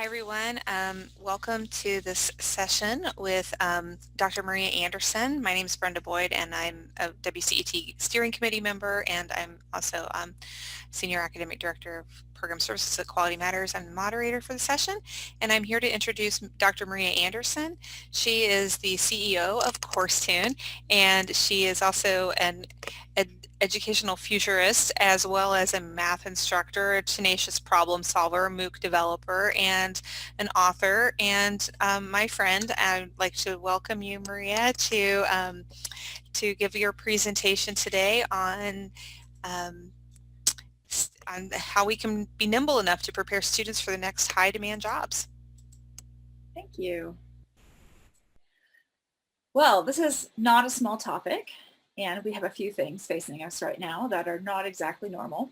Hi everyone, welcome to this session with Dr. Maria Andersen. My name is Brenda Boyd and I'm a WCET steering committee member, and I'm also Senior Academic Director of Program Services at Quality Matters. I'm the moderator for the session, and I'm here to introduce Dr. Maria Andersen. She is the CEO of CourseTune, and she is also an educational futurist, as well as a math instructor, a tenacious problem solver, MOOC developer, and an author. And my friend, I'd like to welcome you, Maria, to give your presentation today on how we can be nimble enough to prepare students for the next high-demand jobs. Thank you. Well, this is not a small topic, and we have a few things facing us right now that are not exactly normal.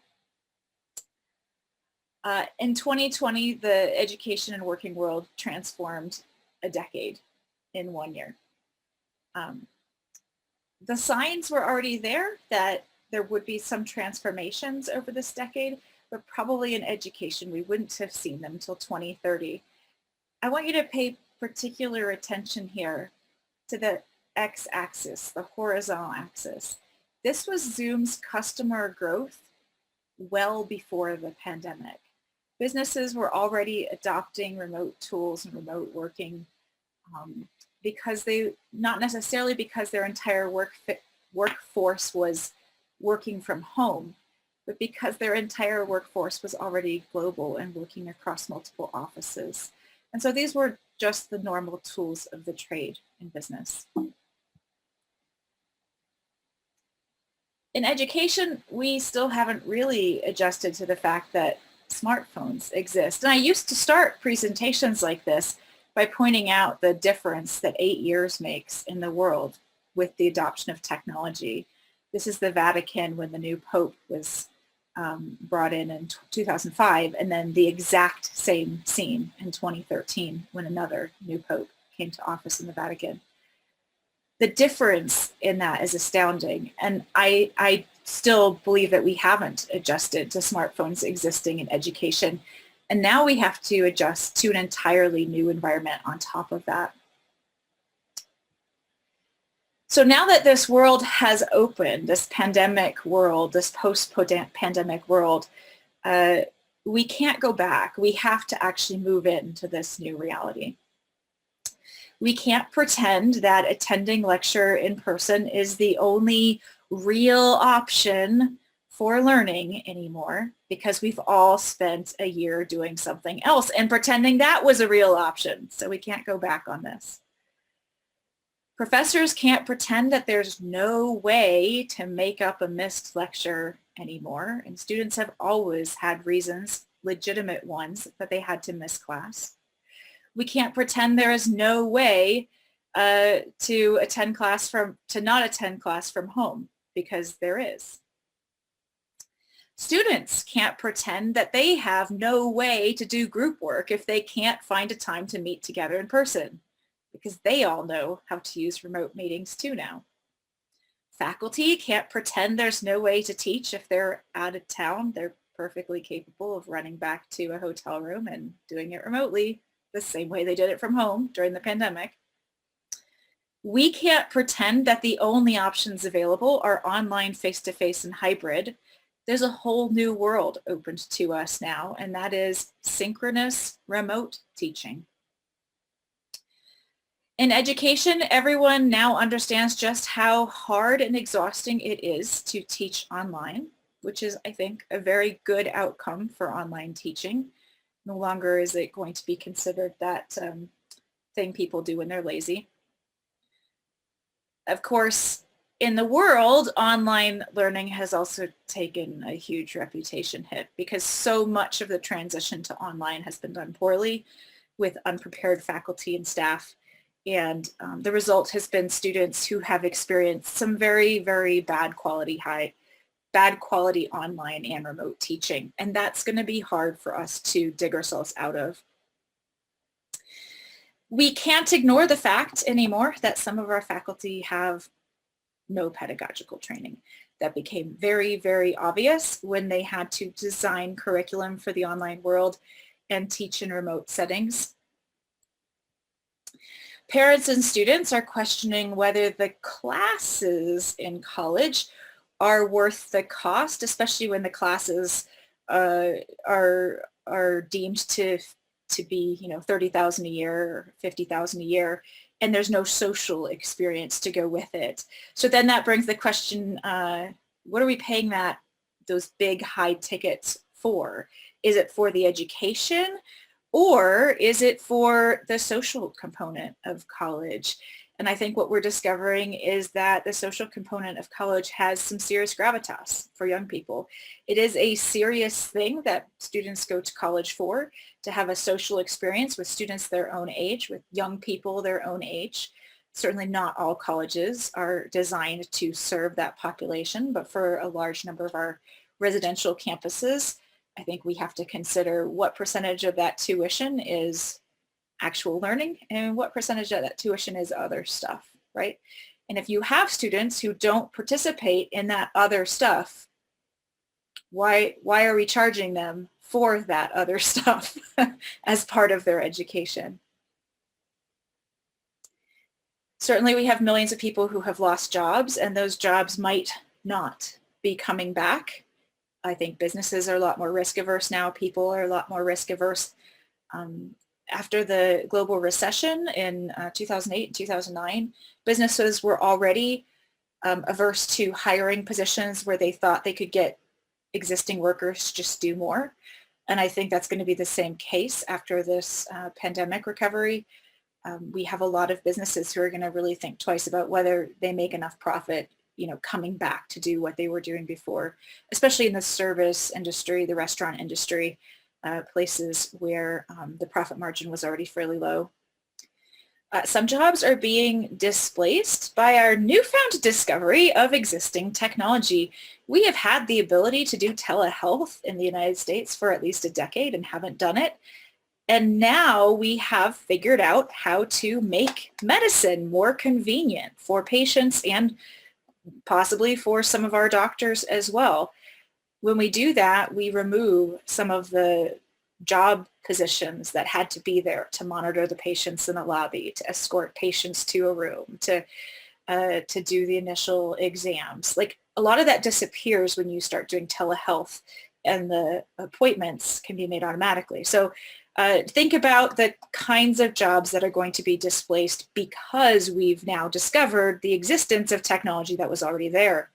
In 2020, the education and working world transformed a decade in 1 year. The signs were already there that there would be some transformations over this decade, but probably in education, we wouldn't have seen them until 2030. I want you to pay particular attention here to the x-axis, the horizontal axis. This was Zoom's customer growth well before the pandemic. Businesses were already adopting remote tools and remote working because not necessarily because their entire workforce was working from home, but because their entire workforce was already global and working across multiple offices. And so these were just the normal tools of the trade in business. In education, we still haven't really adjusted to the fact that smartphones exist. And I used to start presentations like this by pointing out the difference that 8 years makes in the world with the adoption of technology. This is the Vatican when the new Pope was brought in 2005, and then the exact same scene in 2013 when another new Pope came to office in the Vatican. The difference in that is astounding, and I still believe that we haven't adjusted to smartphones existing in education, and now we have to adjust to an entirely new environment on top of that. So now that this world has opened, this pandemic world, this post-pandemic world, we can't go back. We have to actually move into this new reality. We can't pretend that attending lecture in person is the only real option for learning anymore, because we've all spent a year doing something else and pretending that was a real option. So we can't go back on this. Professors can't pretend that there's no way to make up a missed lecture anymore, and students have always had reasons, legitimate ones, that they had to miss class. We can't pretend there is no way to not attend class from home, because there is. Students can't pretend that they have no way to do group work if they can't find a time to meet together in person, because they all know how to use remote meetings too now. Faculty can't pretend there's no way to teach if they're out of town. They're perfectly capable of running back to a hotel room and doing it remotely the same way they did it from home during the pandemic. We can't pretend that the only options available are online, face-to-face, and hybrid. There's a whole new world opened to us now, and that is synchronous remote teaching. In education, everyone now understands just how hard and exhausting it is to teach online, which is, I think, a very good outcome for online teaching. No longer is it going to be considered that thing people do when they're lazy. Of course, in the world, online learning has also taken a huge reputation hit, because so much of the transition to online has been done poorly with unprepared faculty and staff. And the result has been students who have experienced some very, very bad quality online and remote teaching. And that's going to be hard for us to dig ourselves out of. We can't ignore the fact anymore that some of our faculty have no pedagogical training. That became very, very obvious when they had to design curriculum for the online world. and teach in remote settings. Parents and students are questioning whether the classes in college are worth the cost, especially when the classes are deemed to be, you know, $30,000 a year or $50,000 a year, and there's no social experience to go with it. So then that brings the question, what are we paying those big high tickets for? Is it for the education, or is it for the social component of college? And I think what we're discovering is that the social component of college has some serious gravitas for young people. It is a serious thing that students go to college for, to have a social experience with students their own age, with young people their own age. Certainly not all colleges are designed to serve that population, but for a large number of our residential campuses, I think we have to consider what percentage of that tuition is actual learning and what percentage of that tuition is other stuff, right? And if you have students who don't participate in that other stuff, why are we charging them for that other stuff as part of their education? Certainly we have millions of people who have lost jobs, and those jobs might not be coming back. I think businesses are a lot more risk averse now. People are a lot more risk averse. After the global recession in 2008 and 2009, businesses were already averse to hiring positions where they thought they could get existing workers to just do more. And I think that's going to be the same case after this pandemic recovery. We have a lot of businesses who are going to really think twice about whether they make enough profit, you know, coming back to do what they were doing before, especially in the service industry, the restaurant industry, places where the profit margin was already fairly low. Some jobs are being displaced by our newfound discovery of existing technology. We have had the ability to do telehealth in the United States for at least a decade and haven't done it. And now we have figured out how to make medicine more convenient for patients and possibly for some of our doctors as well. When we do that, we remove some of the job positions that had to be there to monitor the patients in the lobby, to escort patients to a room, to do the initial exams. Like, a lot of that disappears when you start doing telehealth, and the appointments can be made automatically. So think about the kinds of jobs that are going to be displaced because we've now discovered the existence of technology that was already there.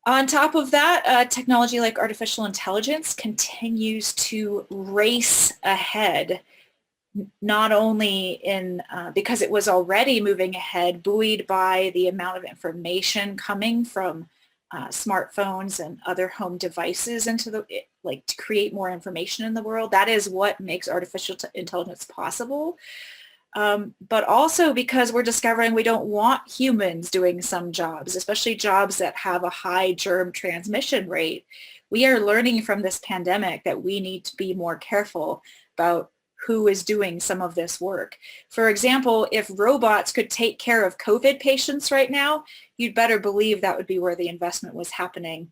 On top of that, technology like artificial intelligence continues to race ahead, not only in because it was already moving ahead, buoyed by the amount of information coming from smartphones and other home devices into to create more information in the world. That is what makes artificial intelligence possible. But also because we're discovering we don't want humans doing some jobs, especially jobs that have a high germ transmission rate. We are learning from this pandemic that we need to be more careful about who is doing some of this work. For example, if robots could take care of COVID patients right now, you'd better believe that would be where the investment was happening,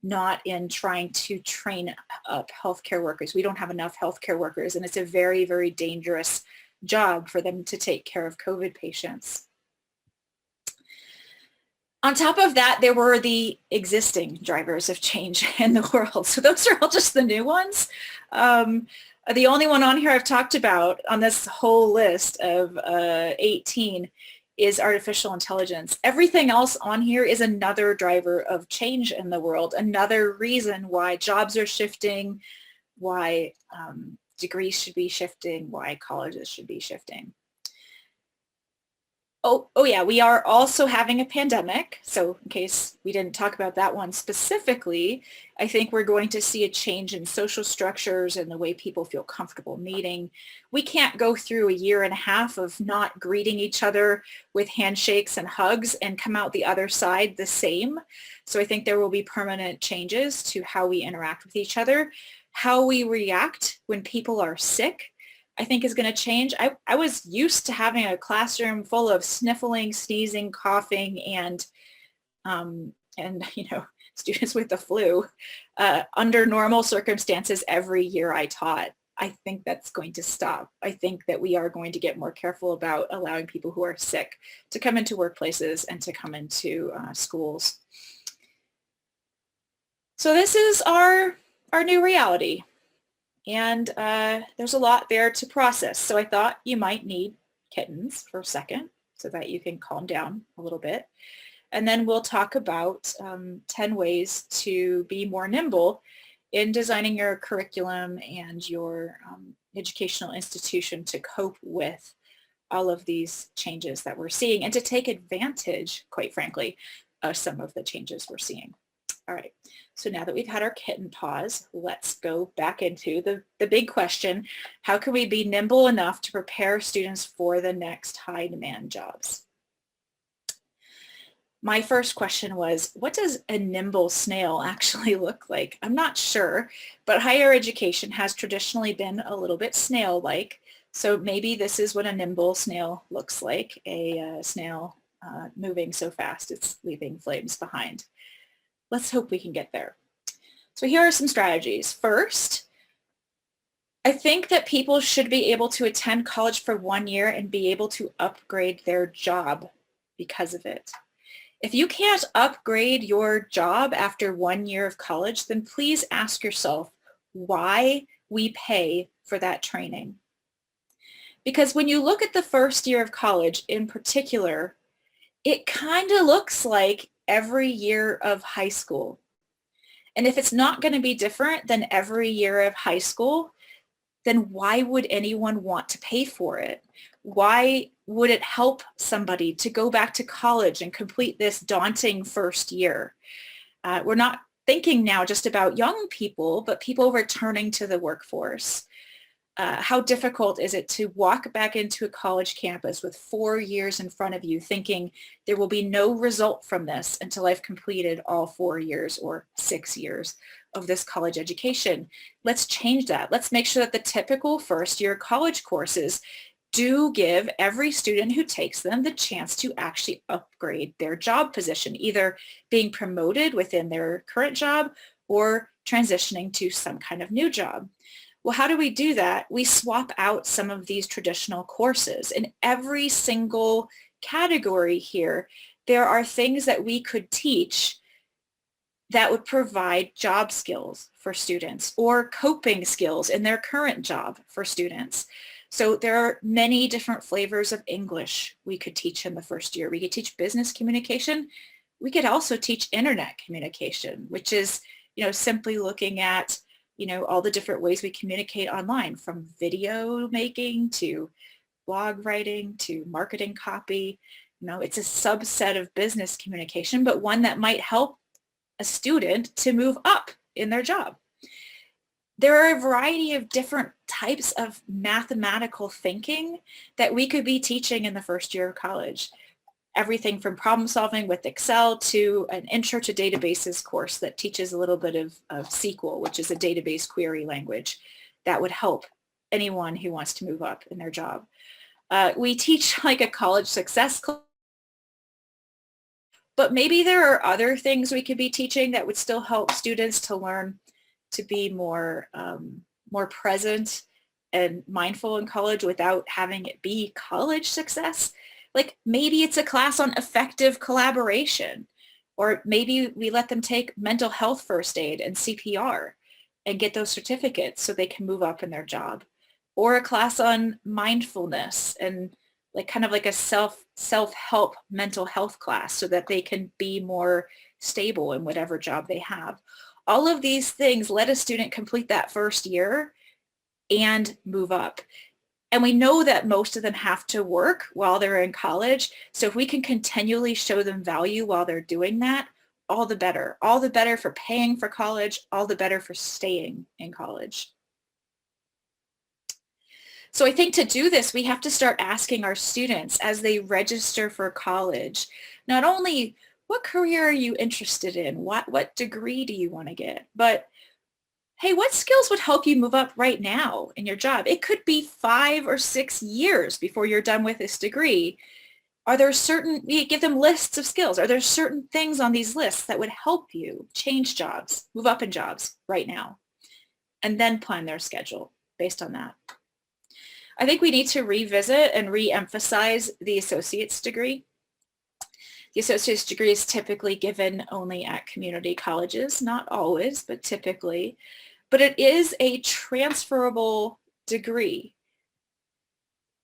not in trying to train up healthcare workers. We don't have enough healthcare workers, and it's a very, very dangerous job for them to take care of COVID patients. On top of that, there were the existing drivers of change in the world. So those are all just the new ones. The only one on here I've talked about on this whole list of 18 is artificial intelligence. Everything else on here is another driver of change in the world, another reason why jobs are shifting, why degrees should be shifting, why colleges should be shifting. Oh yeah, we are also having a pandemic. So in case we didn't talk about that one specifically, I think we're going to see a change in social structures and the way people feel comfortable meeting. We can't go through a year and a half of not greeting each other with handshakes and hugs and come out the other side the same. So I think there will be permanent changes to how we interact with each other, how we react when people are sick. I think is going to change. I was used to having a classroom full of sniffling, sneezing, coughing, and students with the flu under normal circumstances every year I taught. I think that's going to stop. I think that we are going to get more careful about allowing people who are sick to come into workplaces and to come into schools. So this is our new reality. And there's a lot there to process. So I thought you might need kittens for a second so that you can calm down a little bit. And then we'll talk about 10 ways to be more nimble in designing your curriculum and your educational institution to cope with all of these changes that we're seeing and to take advantage, quite frankly, of some of the changes we're seeing. All right, so now that we've had our kitten pause, let's go back into the big question. How can we be nimble enough to prepare students for the next high demand jobs? My first question was, what does a nimble snail actually look like? I'm not sure, but higher education has traditionally been a little bit snail-like. So maybe this is what a nimble snail looks like, a snail moving so fast it's leaving flames behind. Let's hope we can get there. So here are some strategies. First, I think that people should be able to attend college for 1 year and be able to upgrade their job because of it. If you can't upgrade your job after 1 year of college, then please ask yourself why we pay for that training. Because when you look at the first year of college in particular, it kind of looks like every year of high school. And if it's not going to be different than every year of high school, then why would anyone want to pay for it? Why would it help somebody to go back to college and complete this daunting first year? We're not thinking now just about young people, but people returning to the workforce. How difficult is it to walk back into a college campus with 4 years in front of you thinking there will be no result from this until I've completed all 4 years or 6 years of this college education? Let's change that. Let's make sure that the typical first year college courses do give every student who takes them the chance to actually upgrade their job position, either being promoted within their current job or transitioning to some kind of new job. Well, how do we do that? We swap out some of these traditional courses. In every single category here, there are things that we could teach that would provide job skills for students or coping skills in their current job for students. So there are many different flavors of English we could teach in the first year. We could teach business communication. We could also teach internet communication, which is, simply looking at all the different ways we communicate online, from video making to blog writing to marketing copy. It's a subset of business communication, but one that might help a student to move up in their job. There are a variety of different types of mathematical thinking that we could be teaching in the first year of college. Everything from problem solving with Excel to an intro to databases course that teaches a little bit of SQL, which is a database query language that would help anyone who wants to move up in their job. We teach like a college success class, but maybe there are other things we could be teaching that would still help students to learn to be more present and mindful in college without having it be college success. Like maybe it's a class on effective collaboration, or maybe we let them take mental health first aid and CPR and get those certificates so they can move up in their job, or a class on mindfulness and kind of like a self-help mental health class so that they can be more stable in whatever job they have. All of these things let a student complete that first year and move up. And we know that most of them have to work while they're in college. So if we can continually show them value while they're doing that, all the better. All the better for paying for college, all the better for staying in college. So I think to do this, we have to start asking our students as they register for college, not only what career are you interested in, what degree do you want to get, but hey, what skills would help you move up right now in your job? It could be 5 or 6 years before you're done with this degree. Are there certain, we give them lists of skills. Are there certain things on these lists that would help you change jobs, move up in jobs right now, and then plan their schedule based on that? I think we need to revisit and re-emphasize the associate's degree. The associate's degree is typically given only at community colleges, not always, but typically. But it is a transferable degree.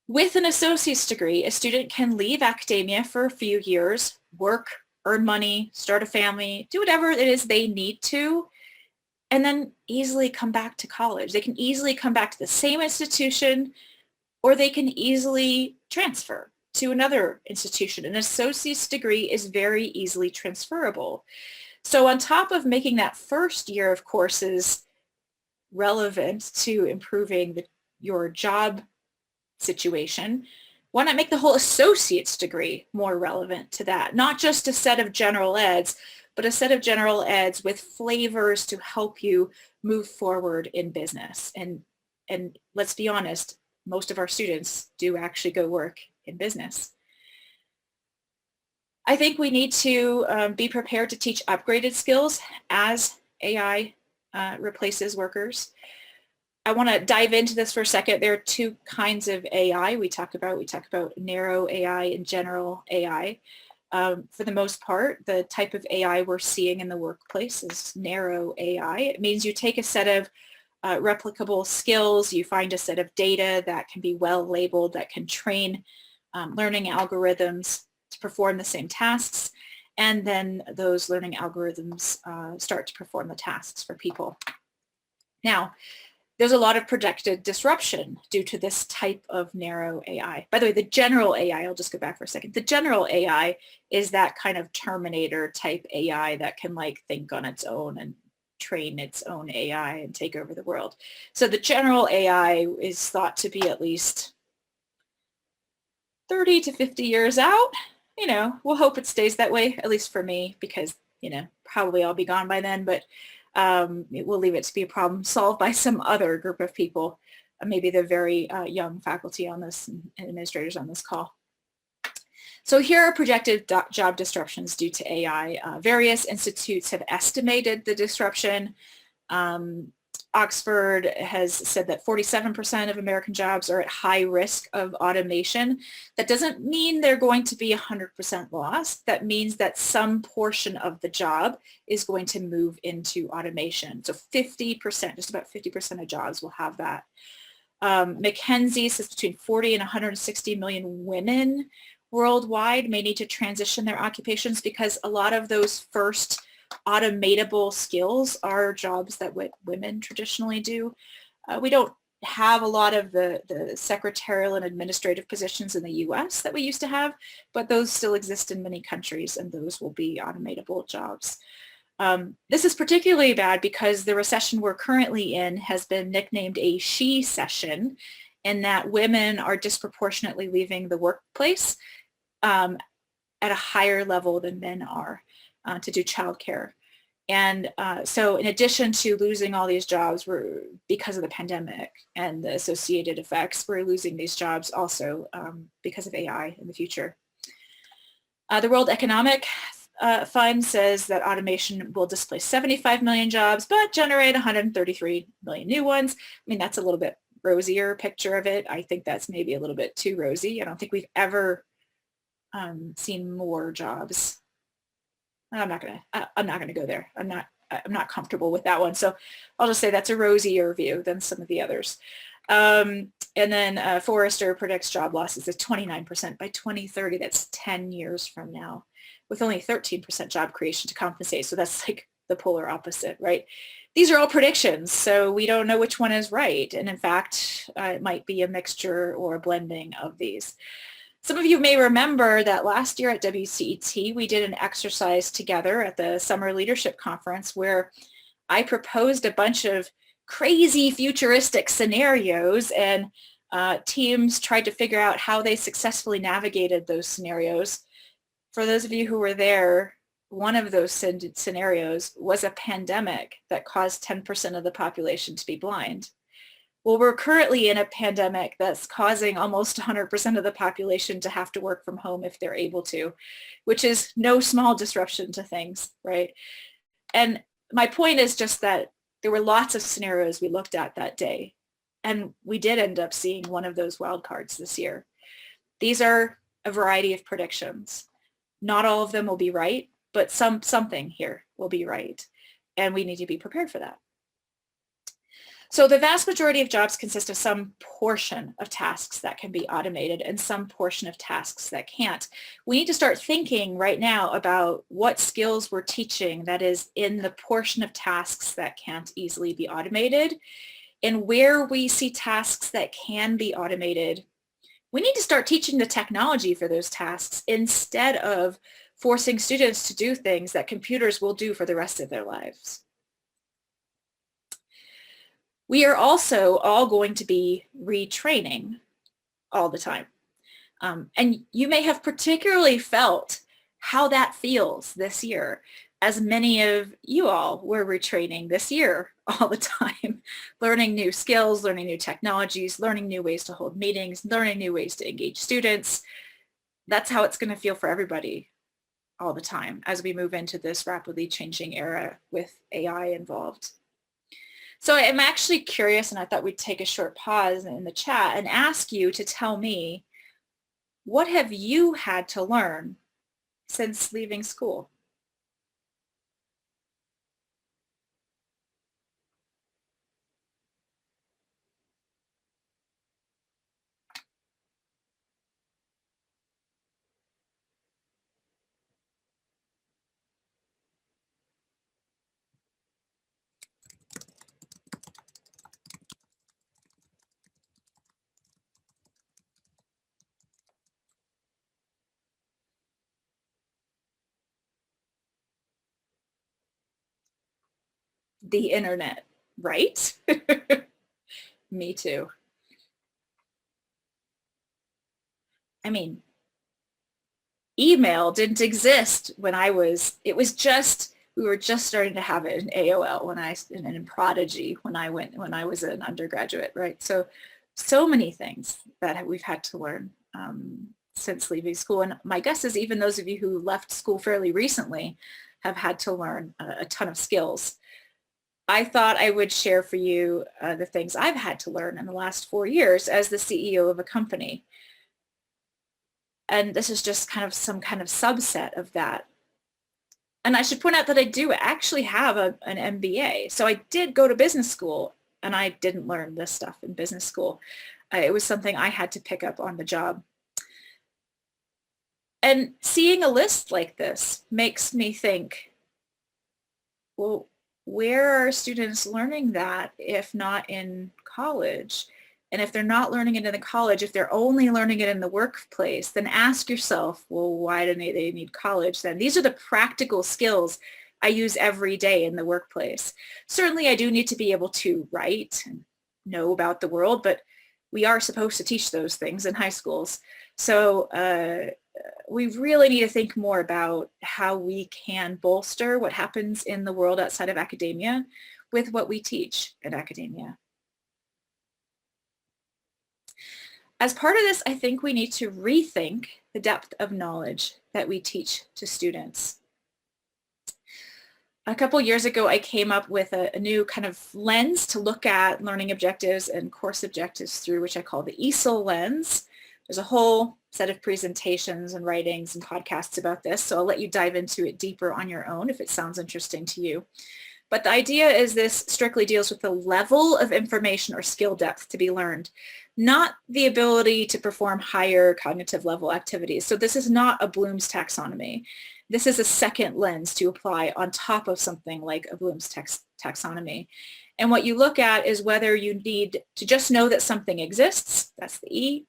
With an associate's degree, a student can leave academia for a few years, work, earn money, start a family, do whatever it is they need to, and then easily come back to college. They can easily come back to the same institution, or they can easily transfer to another institution. An associate's degree is very easily transferable. So on top of making that first year of courses relevant to improving your job situation, why not make the whole associate's degree more relevant to that? Not just a set of general eds, but a set of general eds with flavors to help you move forward in business. And let's be honest, most of our students do actually go work in business. I think we need to be prepared to teach upgraded skills as AI replaces workers. I want to dive into this for a second. There are two kinds of AI we talk about. We talk about narrow AI and general AI. For the most part, the type of AI we're seeing in the workplace is narrow AI. It means you take a set of replicable skills, you find a set of data that can be well labeled, that can train learning algorithms to perform the same tasks, and then those learning algorithms start to perform the tasks for people. Now, there's a lot of projected disruption due to this type of narrow AI. By the way, the general AI, I'll just go back for a second. The general AI is that kind of Terminator type AI that can like think on its own and train its own AI and take over the world. So the general AI is thought to be at least 30 to 50 years out. You know, we'll hope it stays that way, at least for me, because, you know, probably I'll be gone by then, but we'll leave it to be a problem solved by some other group of people, maybe the very young faculty on this and administrators on this call. So here are projected job disruptions due to AI. Various institutes have estimated the disruption. Oxford has said that 47% of American jobs are at high risk of automation. That doesn't mean they're going to be 100% lost. That means that some portion of the job is going to move into automation. So 50%, just about 50% of jobs will have that. McKinsey says between 40 and 160 million women worldwide may need to transition their occupations because a lot of those first automatable skills are jobs that women traditionally do. We don't have a lot of the secretarial and administrative positions in the US that we used to have, but those still exist in many countries and those will be automatable jobs. This is particularly bad because the recession we're currently in has been nicknamed a she-cession, in that women are disproportionately leaving the workplace at a higher level than men are. To do childcare. And so in addition to losing all these jobs because of the pandemic and the associated effects, we're losing these jobs also because of AI in the future. The World Economic Fund says that automation will displace 75 million jobs, but generate 133 million new ones. I mean, that's a little bit rosier picture of it. I think that's maybe a little bit too rosy. I don't think we've ever seen more jobs. I'm not gonna go there. I'm not comfortable with that one. So I'll just say that's a rosier view than some of the others. And then Forrester predicts job losses of 29% by 2030. That's 10 years from now, with only 13% job creation to compensate. So that's like the polar opposite, right? These are all predictions, so we don't know which one is right. And in fact, it might be a mixture or a blending of these. Some of you may remember that last year at WCET, we did an exercise together at the Summer Leadership Conference where I proposed a bunch of crazy futuristic scenarios, and teams tried to figure out how they successfully navigated those scenarios. For those of you who were there, one of those scenarios was a pandemic that caused 10% of the population to be blind. Well, we're currently in a pandemic that's causing almost 100% of the population to have to work from home if they're able to, which is no small disruption to things, right? And my point is just that there were lots of scenarios we looked at that day, and we did end up seeing one of those wild cards this year. These are a variety of predictions. Not all of them will be right, but something here will be right, and we need to be prepared for that. So the vast majority of jobs consist of some portion of tasks that can be automated and some portion of tasks that can't. We need to start thinking right now about what skills we're teaching that is in the portion of tasks that can't easily be automated, and where we see tasks that can be automated. We need to start teaching the technology for those tasks instead of forcing students to do things that computers will do for the rest of their lives. We are also all going to be retraining all the time. And you may have particularly felt how that feels this year, as many of you all were retraining this year all the time, learning new skills, learning new technologies, learning new ways to hold meetings, learning new ways to engage students. That's how it's going to feel for everybody all the time as we move into this rapidly changing era with AI involved. So I'm actually curious, and I thought we'd take a short pause in the chat and ask you to tell me, what have you had to learn since leaving school? The internet, right? Me too. I mean, email didn't exist when it was just, we were just starting to have it in AOL and in Prodigy when I was an undergraduate, right? So many things that we've had to learn since leaving school. And my guess is even those of you who left school fairly recently have had to learn a ton of skills. I thought I would share for you the things I've had to learn in the last 4 years as the CEO of a company. And this is just kind of some kind of subset of that. And I should point out that I do actually have an MBA. So I did go to business school, and I didn't learn this stuff in business school. It was something I had to pick up on the job. And seeing a list like this makes me think, well, where are students learning that if not in college? And if they're not learning it in the college, if they're only learning it in the workplace, then ask yourself, well, why do they need college then? These are the practical skills I use every day in the workplace. Certainly I do need to be able to write and know about the world, but we are supposed to teach those things in high schools. So we really need to think more about how we can bolster what happens in the world outside of academia with what we teach in academia. As part of this, I think we need to rethink the depth of knowledge that we teach to students. A couple years ago, I came up with a new kind of lens to look at learning objectives and course objectives through, which I call the ESOL lens. There's a whole set of presentations and writings and podcasts about this, so I'll let you dive into it deeper on your own if it sounds interesting to you. But the idea is this strictly deals with the level of information or skill depth to be learned, not the ability to perform higher cognitive level activities. So this is not a Bloom's taxonomy. This is a second lens to apply on top of something like a Bloom's taxonomy. And what you look at is whether you need to just know that something exists, that's the E,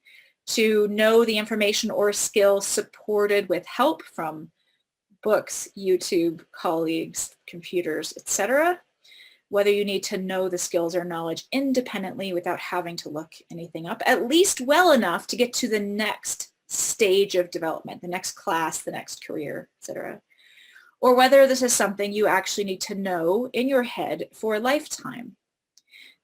to know the information or skill supported with help from books, YouTube, colleagues, computers, etc. Whether you need to know the skills or knowledge independently without having to look anything up, at least well enough to get to the next stage of development, the next class, the next career, etc. Or whether this is something you actually need to know in your head for a lifetime.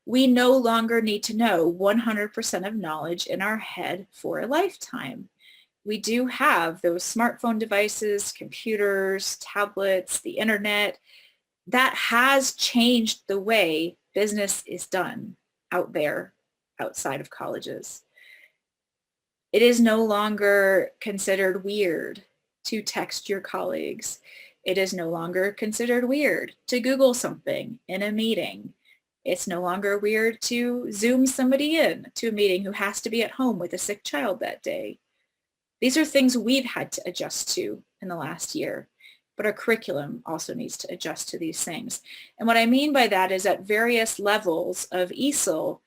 We no longer need to know 100% of knowledge in our head for a lifetime. We do have those smartphone devices, computers, tablets, the internet. That has changed the way business is done out there, outside of colleges. It is no longer considered weird to text your colleagues. It is no longer considered weird to Google something in a meeting. It's no longer weird to Zoom somebody in to a meeting who has to be at home with a sick child that day. These are things we've had to adjust to in the last year, but our curriculum also needs to adjust to these things. And what I mean by that is at various levels of ESOL,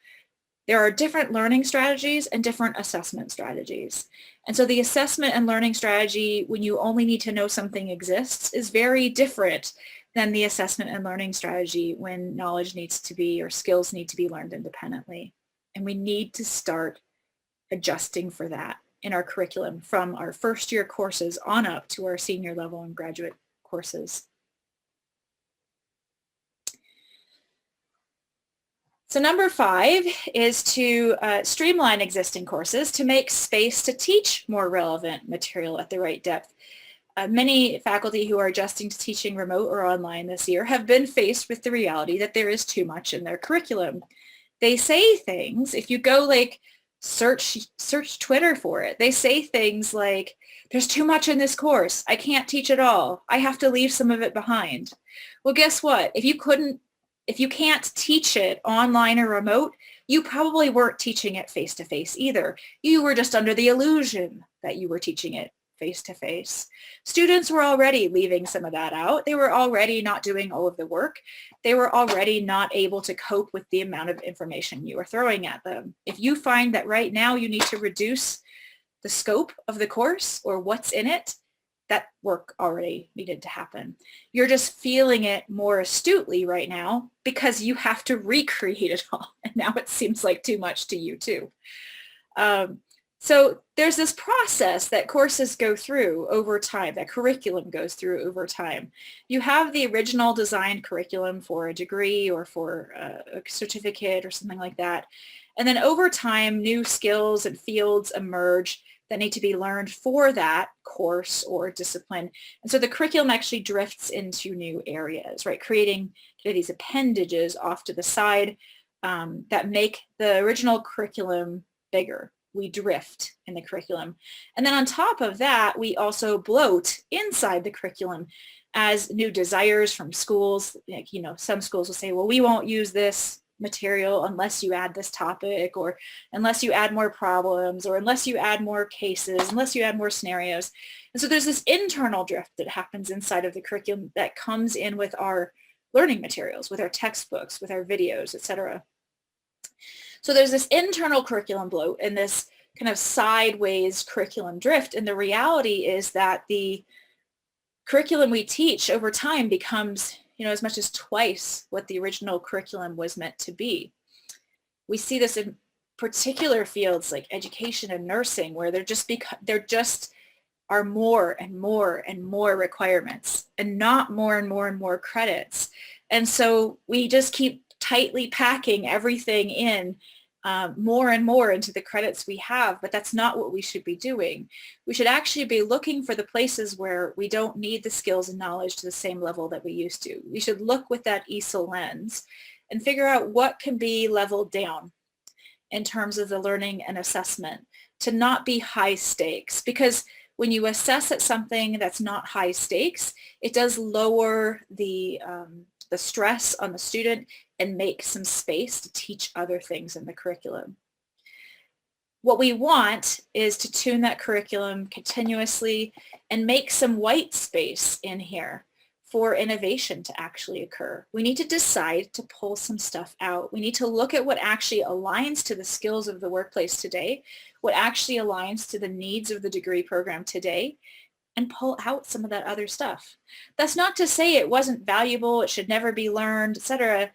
there are different learning strategies and different assessment strategies. And so the assessment and learning strategy, when you only need to know something exists, is very different than the assessment and learning strategy when knowledge needs to be or skills need to be learned independently. And we need to start adjusting for that in our curriculum from our first year courses on up to our senior level and graduate courses. So number 5 is to streamline existing courses to make space to teach more relevant material at the right depth. Many faculty who are adjusting to teaching remote or online this year have been faced with the reality that there is too much in their curriculum. They say things, if you go like search Twitter for it, they say things like, there's too much in this course. I can't teach it all. I have to leave some of it behind. Well, guess what? If you can't teach it online or remote, you probably weren't teaching it face-to-face either. You were just under the illusion that you were teaching it face-to-face. Students were already leaving some of that out. They were already not doing all of the work. They were already not able to cope with the amount of information you were throwing at them. If you find that right now you need to reduce the scope of the course or what's in it, that work already needed to happen. You're just feeling it more astutely right now because you have to recreate it all. And now it seems like too much to you too. So there's this process that courses go through over time, that curriculum goes through over time. You have the original designed curriculum for a degree or for a certificate or something like that. And then over time, new skills and fields emerge that need to be learned for that course or discipline. And so the curriculum actually drifts into new areas, right? Creating these appendages off to the side that make the original curriculum bigger. We drift in the curriculum. And then on top of that, we also bloat inside the curriculum as new desires from schools. Like, some schools will say, well, we won't use this material unless you add this topic, or unless you add more problems, or unless you add more cases, unless you add more scenarios. And so there's this internal drift that happens inside of the curriculum that comes in with our learning materials, with our textbooks, with our videos, etc. So there's this internal curriculum bloat and this kind of sideways curriculum drift. And the reality is that the curriculum we teach over time becomes as much as twice what the original curriculum was meant to be. We see this in particular fields like education and nursing, where there just are more and more and more requirements and not more and more and more credits. And so we just keep tightly packing everything in more and more into the credits we have, but that's not what we should be doing. We should actually be looking for the places where we don't need the skills and knowledge to the same level that we used to. We should look with that ESOL lens and figure out what can be leveled down in terms of the learning and assessment to not be high stakes, because when you assess at something that's not high stakes, it does lower the stress on the student and make some space to teach other things in the curriculum. What we want is to tune that curriculum continuously and make some white space in here for innovation to actually occur. We need to decide to pull some stuff out. We need to look at what actually aligns to the skills of the workplace today, what actually aligns to the needs of the degree program today, and pull out some of that other stuff. That's not to say it wasn't valuable, it should never be learned, etc.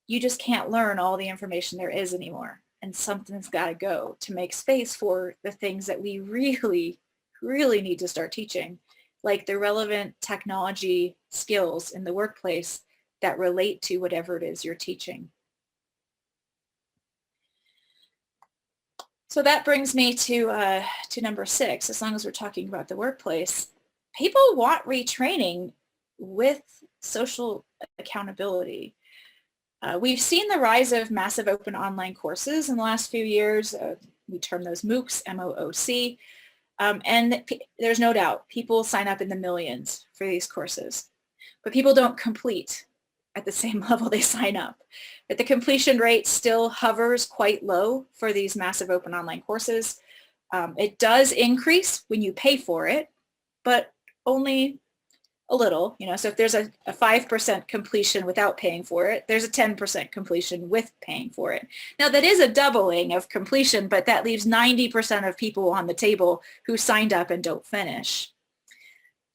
You just can't learn all the information there is anymore. And something's got to go to make space for the things that we really, really need to start teaching, like the relevant technology skills in the workplace that relate to whatever it is you're teaching. So that brings me to number 6, as long as we're talking about the workplace. People want retraining with social accountability. We've seen the rise of massive open online courses in the last few years. We term those MOOCs, M-O-O-C. And there's no doubt people sign up in the millions for these courses, but people don't complete at the same level they sign up. But the completion rate still hovers quite low for these massive open online courses. It does increase when you pay for it, but only a little, so if there's a 5% completion without paying for it, there's a 10% completion with paying for it. Now that is a doubling of completion, but that leaves 90% of people on the table who signed up and don't finish.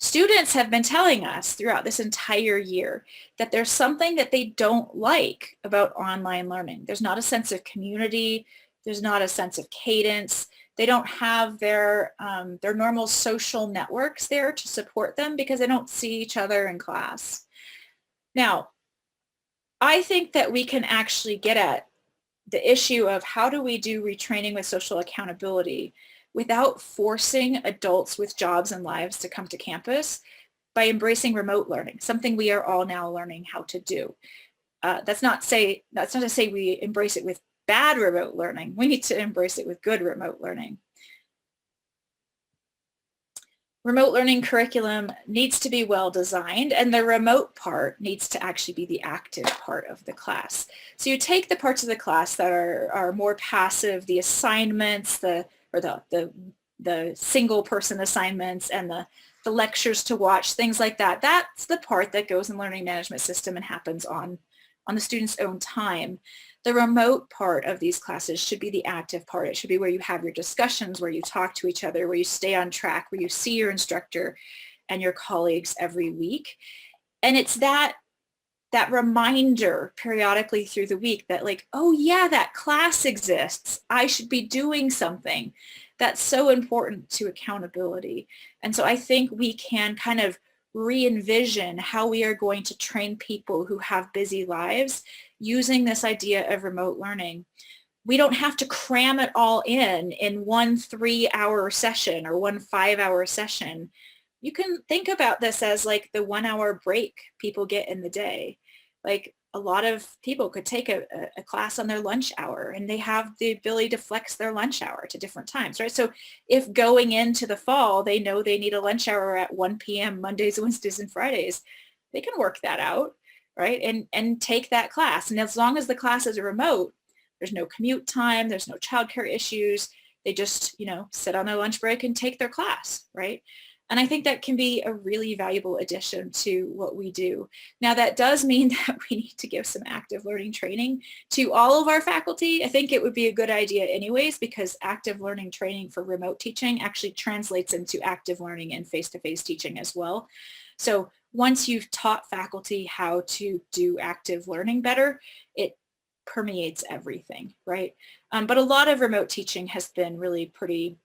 Students have been telling us throughout this entire year that there's something that they don't like about online learning. There's not a sense of community. There's not a sense of cadence. They don't have their normal social networks there to support them because they don't see each other in class. Now, I think that we can actually get at the issue of how do we do retraining with social accountability without forcing adults with jobs and lives to come to campus by embracing remote learning, something we are all now learning how to do. That's not to say we embrace it with bad remote learning. We need to embrace it with good remote learning. Remote learning curriculum needs to be well designed, and the remote part needs to actually be the active part of the class. So you take the parts of the class that are more passive, the assignments, the single person assignments and the lectures to watch, things like that. That's the part that goes in the learning management system and happens on the student's own time. The remote part of these classes should be the active part. It should be where you have your discussions, where you talk to each other, where you stay on track, where you see your instructor and your colleagues every week. And it's that reminder periodically through the week that like, oh yeah, that class exists. I should be doing something. That's so important to accountability. And so I think we can kind of re-envision how we are going to train people who have busy lives using this idea of remote learning. We don't have to cram it all in one 3-hour session or one 5-hour session. You can think about this as like the 1-hour break people get in the day. Like a lot of people could take a class on their lunch hour, and they have the ability to flex their lunch hour to different times, right? So if going into the fall, they know they need a lunch hour at 1 p.m. Mondays, Wednesdays, and Fridays, they can work that out, right? And take that class. And as long as the class is remote, there's no commute time, there's no childcare issues. They just, sit on their lunch break and take their class, right? And I think that can be a really valuable addition to what we do. Now, that does mean that we need to give some active learning training to all of our faculty. I think it would be a good idea anyways, because active learning training for remote teaching actually translates into active learning and face-to-face teaching as well. So once you've taught faculty how to do active learning better, it permeates everything, right? But a lot of remote teaching has been really pretty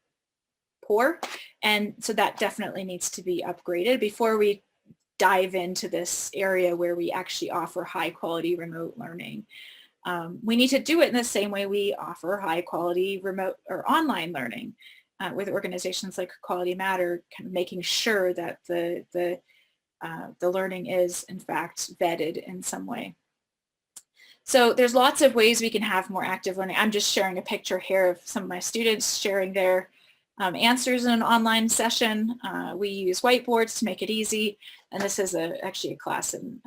poor. And so that definitely needs to be upgraded before we dive into this area where we actually offer high quality remote learning. We need to do it in the same way we offer high quality remote or online learning with organizations like Quality Matter, kind of making sure that the learning is in fact vetted in some way. So there's lots of ways we can have more active learning. I'm just sharing a picture here of some of my students sharing their answers in an online session. We use whiteboards to make it easy. And this is actually a class in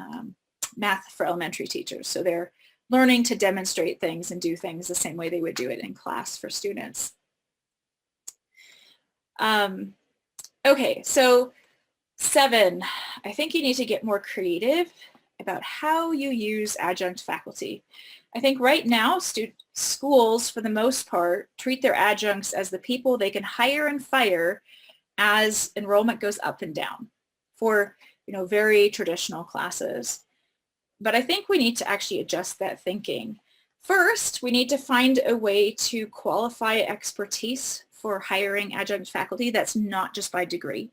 math for elementary teachers. So they're learning to demonstrate things and do things the same way they would do it in class for students. Okay, so 7, I think you need to get more creative about how you use adjunct faculty. I think right now schools, for the most part, treat their adjuncts as the people they can hire and fire as enrollment goes up and down for very traditional classes. But I think we need to actually adjust that thinking. First, we need to find a way to qualify expertise for hiring adjunct faculty that's not just by degree.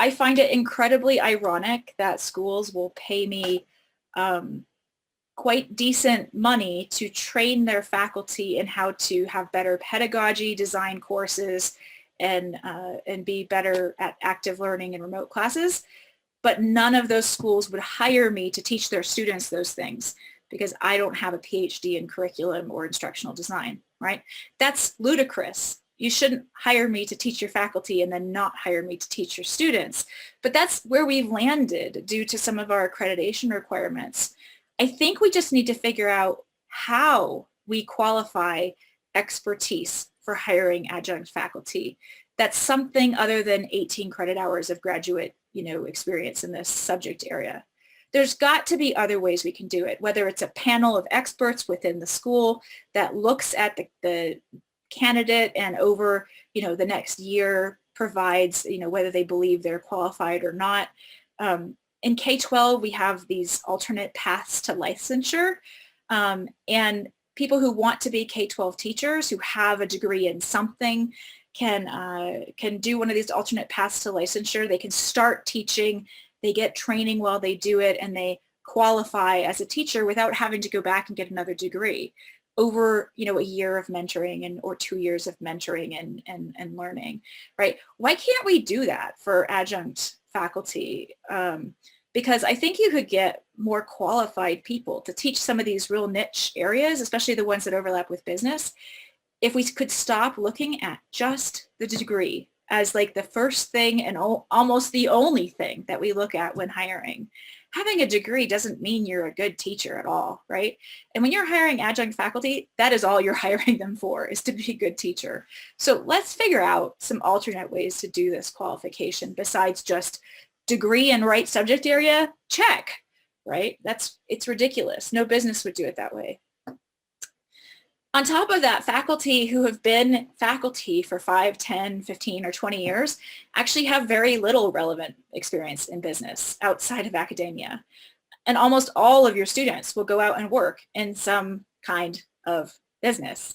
I find it incredibly ironic that schools will pay me quite decent money to train their faculty in how to have better pedagogy, design courses, and be better at active learning in remote classes. But none of those schools would hire me to teach their students those things because I don't have a PhD in curriculum or instructional design, right? That's ludicrous. You shouldn't hire me to teach your faculty and then not hire me to teach your students. But that's where we've landed due to some of our accreditation requirements. I think we just need to figure out how we qualify expertise for hiring adjunct faculty. That's something other than 18 credit hours of graduate, experience in this subject area. There's got to be other ways we can do it, whether it's a panel of experts within the school that looks at the candidate and over, the next year provides, whether they believe they're qualified or not. In K-12, we have these alternate paths to licensure, and people who want to be K-12 teachers who have a degree in something can do one of these alternate paths to licensure. They can start teaching, they get training while they do it, and they qualify as a teacher without having to go back and get another degree over, a year of mentoring or 2 years of mentoring and learning, right? Why can't we do that for adjunct faculty? Because I think you could get more qualified people to teach some of these real niche areas, especially the ones that overlap with business, if we could stop looking at just the degree as like the first thing and almost the only thing that we look at when hiring. Having a degree doesn't mean you're a good teacher at all, right? And when you're hiring adjunct faculty, that is all you're hiring them for, is to be a good teacher. So let's figure out some alternate ways to do this qualification besides just degree and right subject area, check, right? It's ridiculous. No business would do it that way. On top of that, faculty who have been faculty for 5, 10, 15, or 20 years actually have very little relevant experience in business outside of academia. And almost all of your students will go out and work in some kind of business.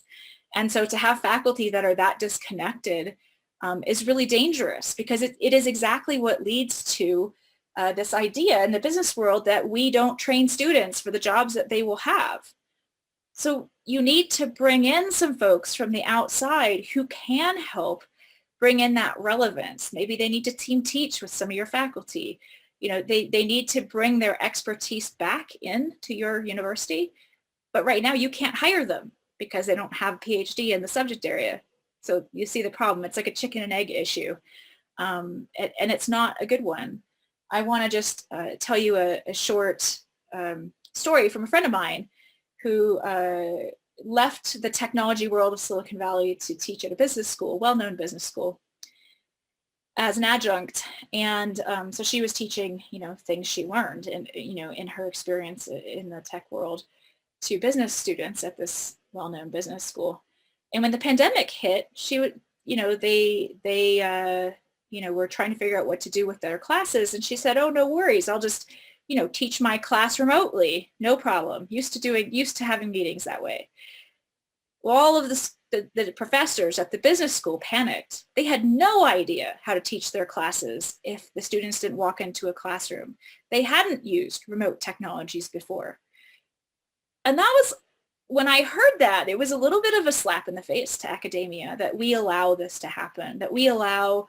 And so to have faculty that are that disconnected is really dangerous, because it is exactly what leads to this idea in the business world that we don't train students for the jobs that they will have. So you need to bring in some folks from the outside who can help bring in that relevance. Maybe they need to team teach with some of your faculty. They need to bring their expertise back into your university. But right now you can't hire them because they don't have a PhD in the subject area. So you see the problem. It's like a chicken and egg issue. And it's not a good one. I want to just tell you a short story from a friend of mine who left the technology world of Silicon Valley to teach at a business school, well-known business school, as an adjunct. And so she was teaching, things she learned in her experience in the tech world to business students at this well-known business school. And when the pandemic hit, she would, they were trying to figure out what to do with their classes. And she said, oh, no worries. I'll just teach my class remotely, no problem. Used to having meetings that way. Well, all of the professors at the business school panicked. They had no idea how to teach their classes if the students didn't walk into a classroom. They hadn't used remote technologies before. And that was, when I heard that, it was a little bit of a slap in the face to academia that we allow this to happen, that we allow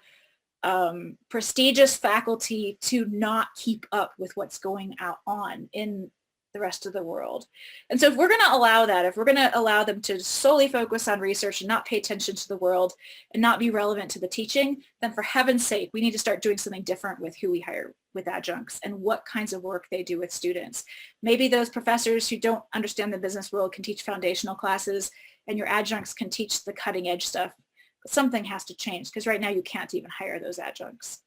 prestigious faculty to not keep up with what's going on in the rest of the world. And so if we're going to allow that, if we're going to allow them to solely focus on research and not pay attention to the world and not be relevant to the teaching, then for heaven's sake, we need to start doing something different with who we hire with adjuncts and what kinds of work they do with students. Maybe those professors who don't understand the business world can teach foundational classes, and your adjuncts can teach the cutting edge stuff. Something has to change, because right now you can't even hire those adjuncts.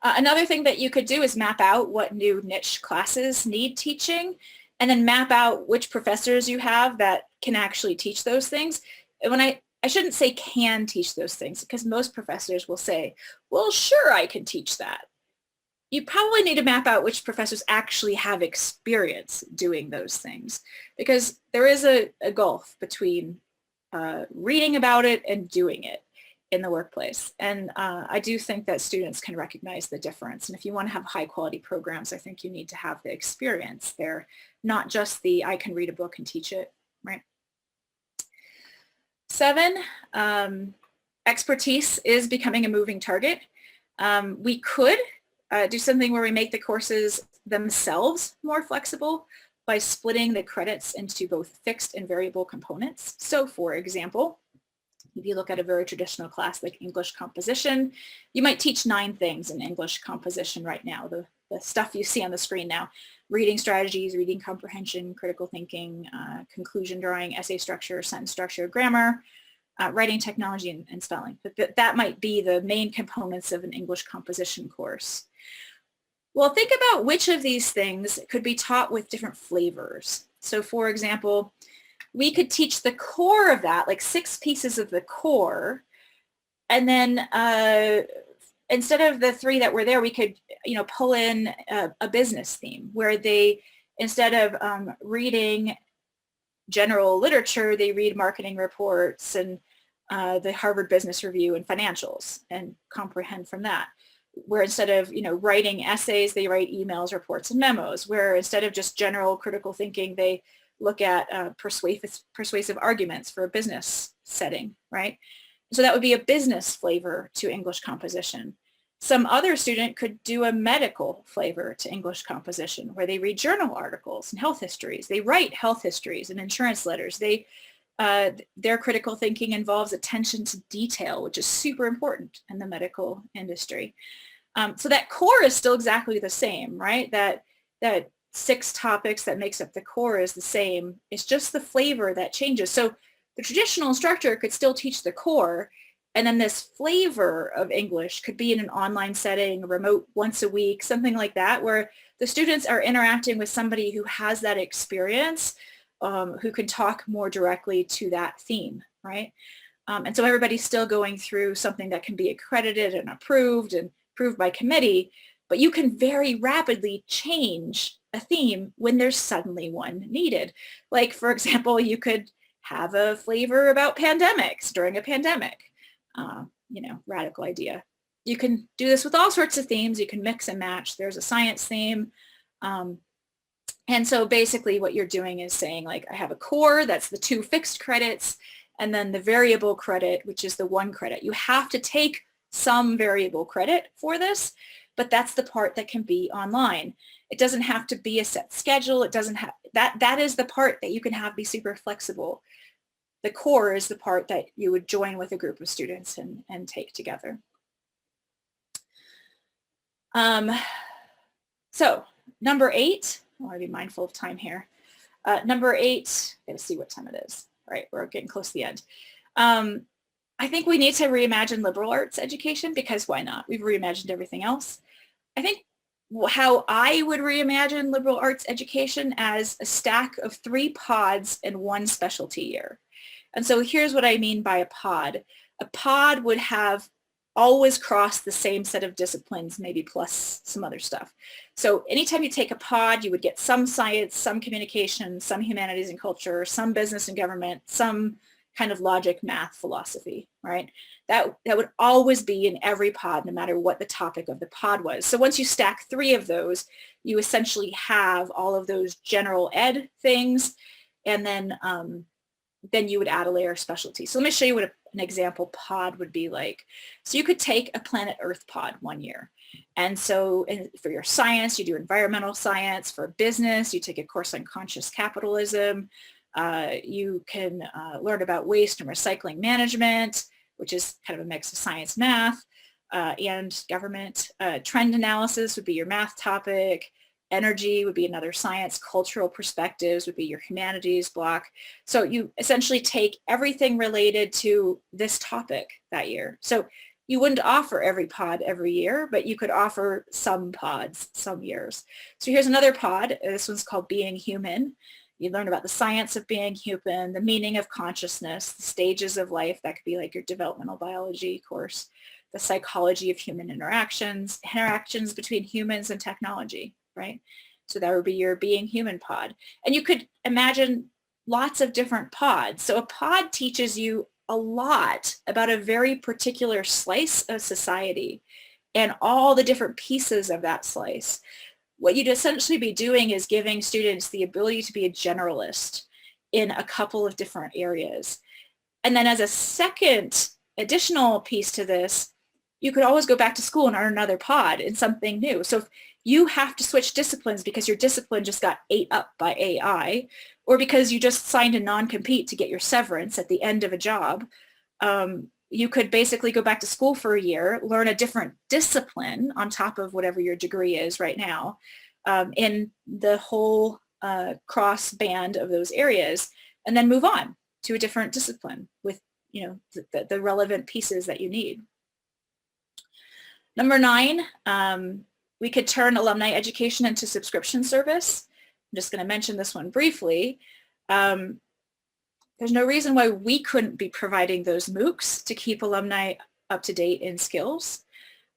Another thing that you could do is map out what new niche classes need teaching, and then map out which professors you have that can actually teach those things. And when I shouldn't say can teach those things, because most professors will say, well, sure, I can teach that. You probably need to map out which professors actually have experience doing those things, because there is a gulf between reading about it and doing it. in the workplace. And I do think that students can recognize the difference. And if you want to have high quality programs, I think you need to have the experience there, not just the I can read a book and teach it, right? 7, expertise is becoming a moving target. We could do something where we make the courses themselves more flexible by splitting the credits into both fixed and variable components. So for example, if you look at a very traditional class like English composition, you might teach 9 things in English composition right now, the stuff you see on the screen now: reading strategies, reading comprehension, critical thinking, conclusion drawing, essay structure, sentence structure, grammar, writing technology, and spelling. But that might be the main components of an English composition course. Well, think about which of these things could be taught with different flavors. So for example, we could teach the core of that, like 6 pieces of the core, and then instead of the 3 that were there, we could, pull in a business theme where they, instead of reading general literature, they read marketing reports and the Harvard Business Review and financials and comprehend from that. Where instead of, writing essays, they write emails, reports, and memos. Where instead of just general critical thinking, they look at persuasive arguments for a business setting, right? So that would be a business flavor to English composition. Some other student could do a medical flavor to English composition, where they read journal articles and health histories. They write health histories and insurance letters. Their critical thinking involves attention to detail, which is super important in the medical industry. So that core is still exactly the same, right? That 6 topics that makes up the core is the same. It's just the flavor that changes. So the traditional instructor could still teach the core, and then this flavor of English could be in an online setting, remote once a week, something like that, where the students are interacting with somebody who has that experience, who can talk more directly to that theme, right? And so everybody's still going through something that can be accredited and approved by committee, but you can very rapidly change a theme when there's suddenly one needed. Like, for example, you could have a flavor about pandemics during a pandemic, radical idea. You can do this with all sorts of themes. You can mix and match. There's a science theme. And so basically what you're doing is saying, like, I have a core, that's the 2 fixed credits, and then the variable credit, which is the 1 credit. You have to take some variable credit for this, but that's the part that can be online. It doesn't have to be a set schedule. It doesn't have, that is the part that you can have be super flexible. The core is the part that you would join with a group of students and take together. So number 8, I want to be mindful of time here. Number 8, gotta see what time it is. All right, we're getting close to the end. I think we need to reimagine liberal arts education, because why not? We've reimagined everything else. I think how I would reimagine liberal arts education as a stack of 3 pods and 1 specialty year. And so here's what I mean by a pod. A pod would have always cross the same set of disciplines, maybe plus some other stuff. So anytime you take a pod, you would get some science, some communication, some humanities and culture, some business and government, some kind of logic, math, philosophy, right? That would always be in every pod, no matter what the topic of the pod was. So once you stack 3 of those, you essentially have all of those general ed things, and then you would add a layer of specialty. So let me show you what an example pod would be like. So you could take a Planet Earth pod 1 year. And so for your science, you do environmental science. For business, you take a course on conscious capitalism. You can learn about waste and recycling management, which is kind of a mix of science, math, and government. Trend analysis would be your math topic. Energy would be another science. Cultural perspectives would be your humanities block. So you essentially take everything related to this topic that year. So you wouldn't offer every pod every year, but you could offer some pods some years. So here's another pod. This one's called Being Human. You learn about the science of being human, the meaning of consciousness, the stages of life. That could be like your developmental biology course, the psychology of human interactions between humans and technology, right? So that would be your Being Human pod. And you could imagine lots of different pods. So a pod teaches you a lot about a very particular slice of society and all the different pieces of that slice. What you'd essentially be doing is giving students the ability to be a generalist in a couple of different areas. And then as a second additional piece to this, you could always go back to school and earn another pod in something new. So if you have to switch disciplines because your discipline just got ate up by AI, or because you just signed a non-compete to get your severance at the end of a job, you could basically go back to school for a year, learn a different discipline on top of whatever your degree is right now, in the whole cross band of those areas, and then move on to a different discipline with, you know, the relevant pieces that you need. Number 9, we could turn alumni education into subscription service. I'm just going to mention this one briefly. There's no reason why we couldn't be providing those MOOCs to keep alumni up to date in skills.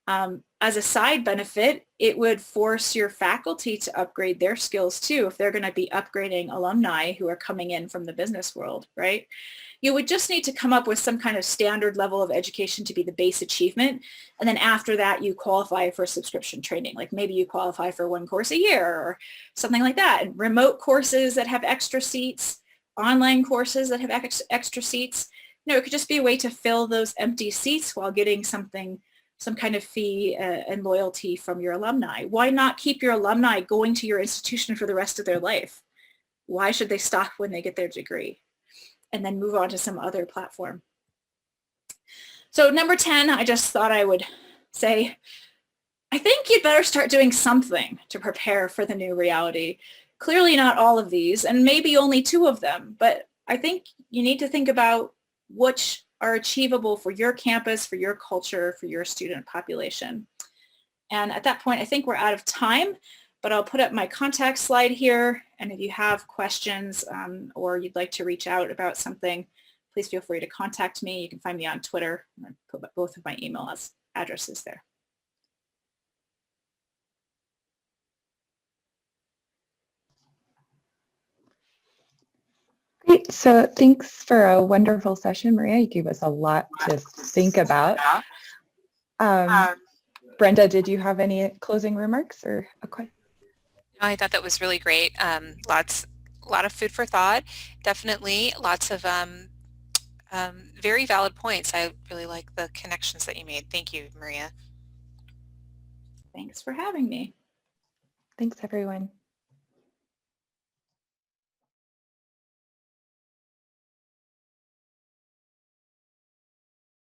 As a side benefit, it would force your faculty to upgrade their skills too if they're going to be upgrading alumni who are coming in from the business world, right? You would just need to come up with some kind of standard level of education to be the base achievement. And then after that, you qualify for subscription training. Like maybe you qualify for 1 course a year or something like that. And remote courses that have extra seats, online courses that have extra seats. You know, it could just be a way to fill those empty seats while getting some kind of fee and loyalty from your alumni. Why not keep your alumni going to your institution for the rest of their life? Why should they stop when they get their degree and then move on to some other platform? So number 10, I just thought I would say, I think you'd better start doing something to prepare for the new reality. Clearly not all of these, and maybe only 2 of them, but I think you need to think about which are achievable for your campus, for your culture, for your student population. And at that point, I think we're out of time, but I'll put up my contact slide here. And if you have questions or you'd like to reach out about something, please feel free to contact me. You can find me on Twitter. I put both of my email addresses there. Great. So thanks for a wonderful session, Maria. You gave us a lot to think about. Brenda, did you have any closing remarks or a question? I thought that was really great. A lot of food for thought. Definitely lots of very valid points. I really like the connections that you made. Thank you, Maria. Thanks for having me. Thanks, everyone.